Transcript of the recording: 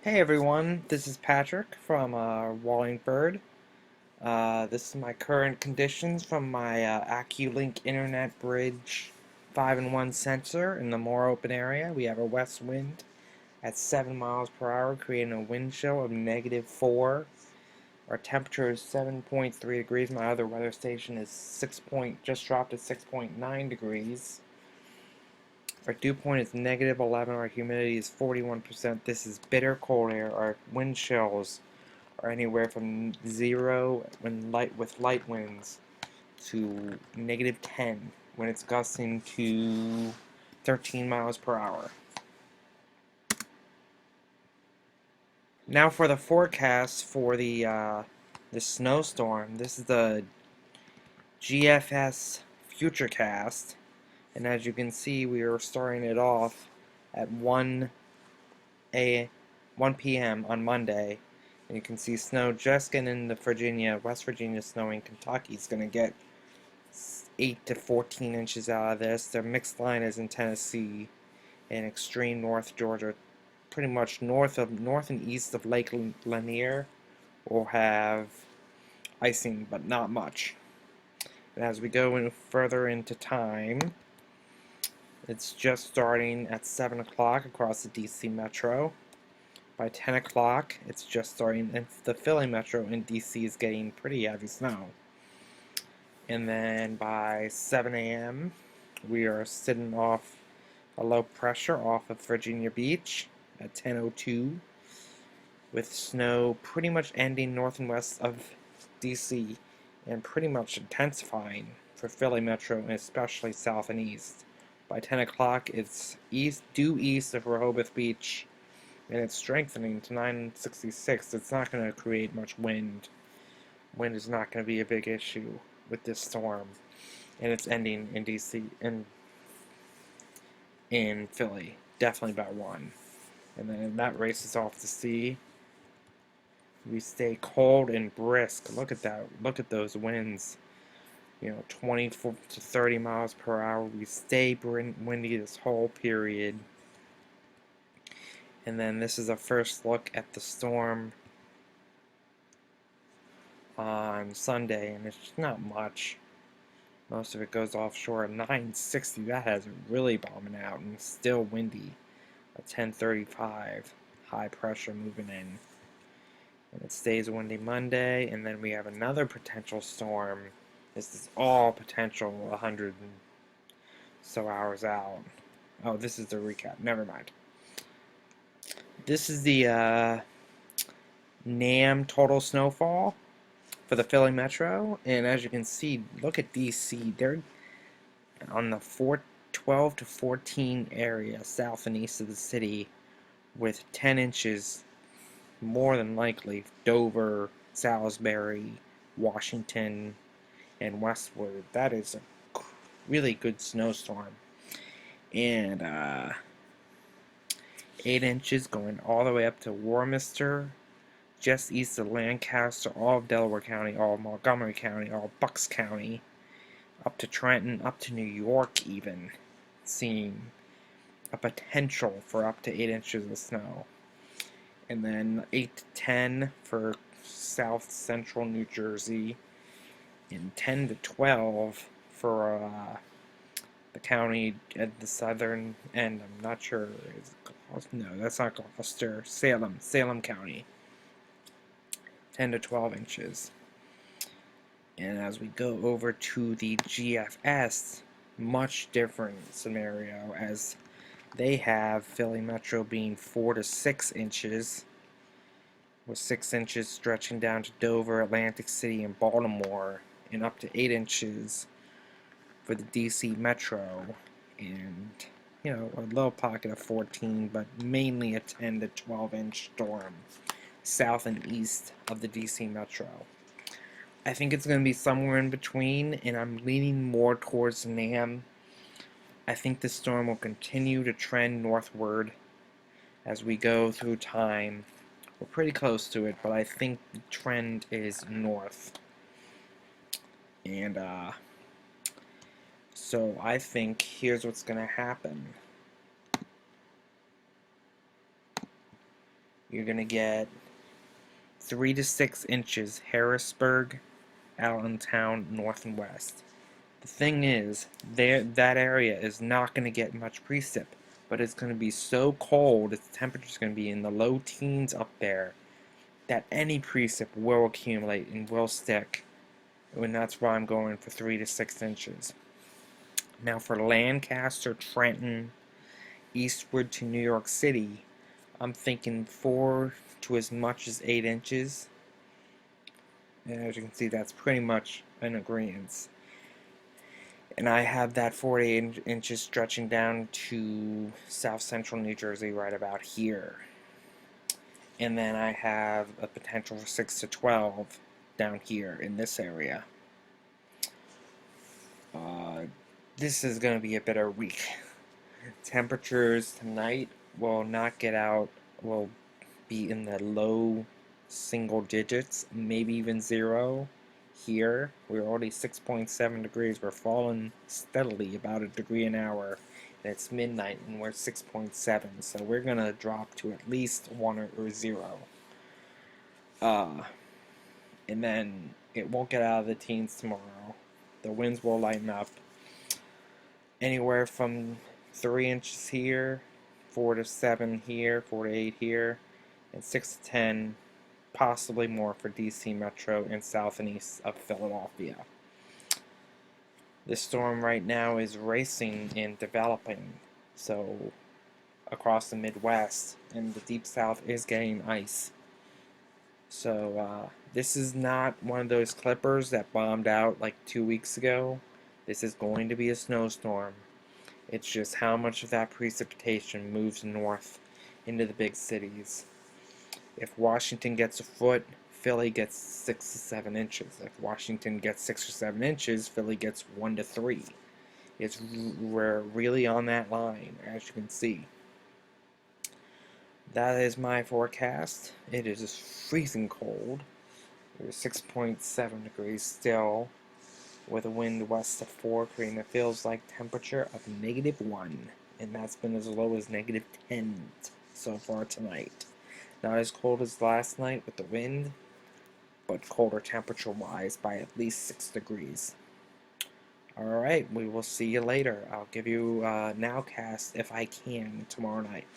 Hey everyone, this is Patrick from Wallingford. This is my current conditions from my AccuLink Internet Bridge 5-in-1 sensor in the more open area. We have a west wind at 7 miles per hour, creating a wind chill of -4. Our temperature is 7.3 degrees. My other weather station is just dropped to 6.9 degrees. Our dew point is -11. Our humidity is 41%. This is bitter cold air. Our wind chills are anywhere from 0 with light winds to -10 when it's gusting to 13 miles per hour. Now for the forecast for the snowstorm. This is the GFS Futurecast, and as you can see, we are starting it off at 1 p.m. on Monday. And you can see snow just getting into Virginia. West Virginia snowing. Kentucky's going to get 8 to 14 inches out of this. Their mixed line is in Tennessee and extreme north Georgia. Pretty much north and east of Lake Lanier will have icing, but not much. And as we go further into time, it's just starting at 7 o'clock across the DC Metro. By 10 o'clock, it's just starting, and the Philly Metro in DC is getting pretty heavy snow. And then by 7 a.m., we are sitting off a low pressure off of Virginia Beach at 10:02, with snow pretty much ending north and west of DC and pretty much intensifying for Philly Metro and especially south and east. By 10 o'clock, it's due east of Rehoboth Beach, and it's strengthening to 966. It's not going to create much wind. Wind is not going to be a big issue with this storm, and it's ending in DC and in Philly, definitely by 1. And then that races off to sea. We stay cold and brisk. Look at that. Look at those winds. 24 to 30 miles per hour. We stay windy this whole period. And then this is a first look at the storm on Sunday, and it's not much. Most of it goes offshore at 960. That has it really bombing out and still windy at 1035. High pressure moving in. And it stays windy Monday, and then we have another potential storm. This is all potential 100 and so hours out. Oh, this is the recap. Never mind. This is the NAM total snowfall for the Philly Metro, and as you can see, look at DC. They're on the 12 to 14 area south and east of the city with 10 inches, more than likely Dover, Salisbury, Washington, and westward. That is a really good snowstorm. And 8 inches going all the way up to Warminster, just east of Lancaster, all of Delaware County, all of Montgomery County, all of Bucks County, up to Trenton, up to New York even, seeing a potential for up to 8 inches of snow. And then 8 to 10 for south central New Jersey, and 10 to 12 for the county at the southern end. I'm not sure. No, that's not Gloucester. Salem County. 10 to 12 inches. And as we go over to the GFS, much different scenario, as they have Philly Metro being 4 to 6 inches, with 6 inches stretching down to Dover, Atlantic City, and Baltimore, and up to 8 inches for the DC Metro, and a low pocket of 14, but mainly a 10 to 12 inch storm south and east of the DC Metro. I think it's going to be somewhere in between, and I'm leaning more towards NAM. I think the storm will continue to trend northward as we go through time. We're pretty close to it, but I think the trend is north. And so I think here's what's going to happen. you're going to get 3 to 6 inches Harrisburg, Allentown, north and west. The thing is, that area is not going to get much precip, but it's going to be so cold, its temperature is going to be in the low teens up there, that any precip will accumulate and will stick, and that's why I'm going for 3 to 6 inches. Now for Lancaster, Trenton, eastward to New York City, I'm thinking 4 to as much as 8 inches. And as you can see, that's pretty much an agreement. And I have that 4 to 8 inches stretching down to south central New Jersey right about here. And then I have a potential for 6 to 12 down here in this area. This is going to be a better week. Temperatures tonight will not get out, will be in the low single digits, maybe even 0 here. We're already 6.7 degrees. We're falling steadily about a degree an hour. And it's midnight and we're 6.7, so we're going to drop to at least 1 or 0. And then it won't get out of the teens tomorrow. The winds will lighten up. Anywhere from 3 inches here, 4 to 7 here, 4 to 8 here, and 6 to 10, possibly more for DC Metro and south and east of Philadelphia. This storm right now is racing and developing, so across the Midwest, and the Deep South is getting ice. So this is not one of those clippers that bombed out like 2 weeks ago. This is going to be a snowstorm. It's just how much of that precipitation moves north into the big cities. If Washington gets a foot, Philly gets 6 to 7 inches. If Washington gets 6 or 7 inches, Philly gets 1 to 3. We're really on that line, as you can see. That is my forecast. It is freezing cold. It's 6.7 degrees still, with a wind west of 4, creating a feels like temperature of -1, and that's been as low as -10 so far tonight. Not as cold as last night with the wind, but colder temperature-wise by at least 6 degrees. Alright, we will see you later. I'll give you a nowcast if I can tomorrow night.